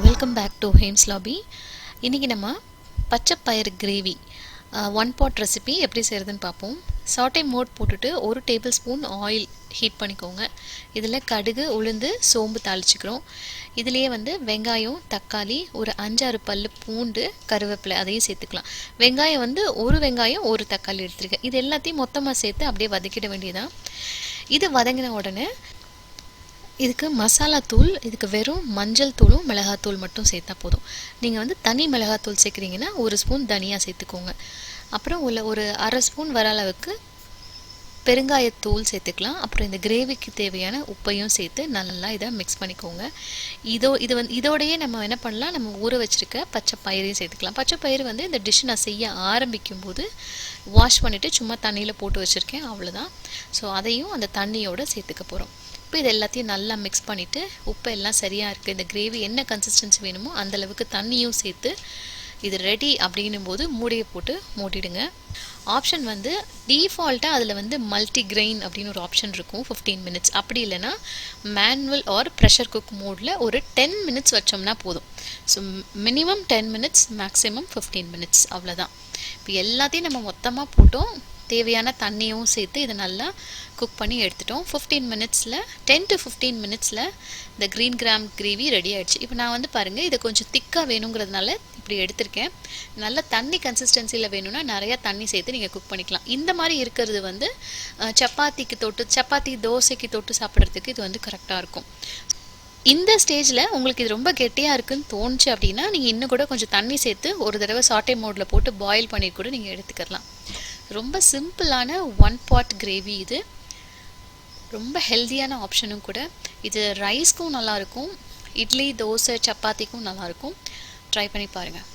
Welcome back to ஹேம்ஸ் lobby. இன்றைக்கி நம்ம பச்சை பயிறு கிரேவி ஒன் பாட் ரெசிபி எப்படி செய்கிறதுன்னு பார்ப்போம். சாட்டே மோட் போட்டுட்டு 1 டேபிள் ஸ்பூன் ஆயில் ஹீட் பண்ணிக்கோங்க. இதில் கடுகு, உளுந்து, சோம்பு தாளிச்சிக்கிறோம். இதுலேயே வெங்காயம், தக்காளி, ஒரு 5-6 பல்லு பூண்டு, கருவேப்பிலை அதையும் சேர்த்துக்கலாம். வெங்காயம் ஒரு வெங்காயம் ஒரு தக்காளி எடுத்துருக்கேன். இது எல்லாத்தையும் மொத்தமாக சேர்த்து அப்படியே வதக்கிட வேண்டியதான். இது வதங்கின உடனே இதுக்கு மசாலா தூள், இதுக்கு வெறும் மஞ்சள் தூளும் மிளகாத்தூள் மட்டும் சேர்த்தா போதும். நீங்கள் தனி மிளகாத்தூள் சேர்க்குறீங்கன்னா 1 ஸ்பூன் தனியாக சேர்த்துக்கோங்க. அப்புறம் ஒரு அரை ஸ்பூன் வர அளவுக்கு பெருங்காயத்தூள் சேர்த்துக்கலாம். அப்புறம் இந்த கிரேவிக்கு தேவையான உப்பையும் சேர்த்து நல்லா இதை மிக்ஸ் பண்ணிக்கோங்க. இதோடையே நம்ம என்ன பண்ணலாம், நம்ம ஊற வச்சுருக்க பச்சை பயிரையும் சேர்த்துக்கலாம். பச்சை பயிறு இந்த டிஷ் நான் செய்ய ஆரம்பிக்கும் போது வாஷ் பண்ணிவிட்டு சும்மா தண்ணியில் போட்டு வச்சுருக்கேன், அவ்வளோதான். ஸோ அதையும் அந்த தண்ணியோடு சேர்த்துக்க போகிறோம். இப்போ இது எல்லாத்தையும் நல்லா மிக்ஸ் பண்ணிவிட்டு உப்பு எல்லாம் சரியாக இருக்குது, இந்த கிரேவி என்ன கன்சிஸ்டன்சி வேணுமோ அந்தளவுக்கு தண்ணியும் சேர்த்து இது ரெடி அப்படின்னும் போது மூடியை போட்டு மூடிடுங்க. ஆப்ஷன் டீஃபால்ட்டாக அதில் மல்டி கிரெயின் அப்படின்னு ஒரு ஆப்ஷன் இருக்கும், 15 மினிட்ஸ். அப்படி இல்லைன்னா மேனுவல் ஆர் ப்ரெஷர் குக் மோடில் ஒரு 10 மினிட்ஸ் வச்சோம்னா போதும். So minimum 10 minutes, maximum 15 minutes, அவ்வளோதான். இப்போ எல்லாத்தையும் நம்ம மொத்தமாக போட்டோம், தேவையான தண்ணியும் சேர்த்து இதை நல்லா குக் பண்ணி எடுத்துட்டோம். 15 மினிட்ஸில் 10 to 15 மினிட்ஸில் இந்த க்ரீன் கிராம் கிரேவி ரெடி ஆகிடுச்சு. இப்போ நான் பாருங்கள், இதை கொஞ்சம் திக்காக வேணுங்கிறதுனால இப்படி எடுத்திருக்கேன். நல்ல தண்ணி கன்சிஸ்டன்சியில் வேணும்னா நிறையா தண்ணி சேர்த்து நீங்கள் குக் பண்ணிக்கலாம். இந்த மாதிரி இருக்கிறது சப்பாத்திக்கு தொட்டு, சப்பாத்தி தோசைக்கு தொட்டு சாப்பிட்றதுக்கு இது கரெக்டாக இருக்கும். இந்த ஸ்டேஜில் உங்களுக்கு இது ரொம்ப கெட்டியாக இருக்குதுன்னு தோணுச்சு அப்படின்னா நீங்கள் இன்னும் கூட கொஞ்சம் தண்ணி சேர்த்து ஒரு தடவை சாட்டே மோடில் போட்டு பாயில் பண்ணி கூட நீங்கள் எடுத்துக்கலாம். ரொம்ப சிம்பிளான ஒன் பாட் கிரேவி இது, ரொம்ப ஹெல்த்தியான ஆப்ஷனும் கூட. இது ரைஸ்க்கும் நல்லாயிருக்கும், இட்லி, தோசை, சப்பாத்திக்கும் நல்லாயிருக்கும். ட்ரை பண்ணி பாருங்கள்.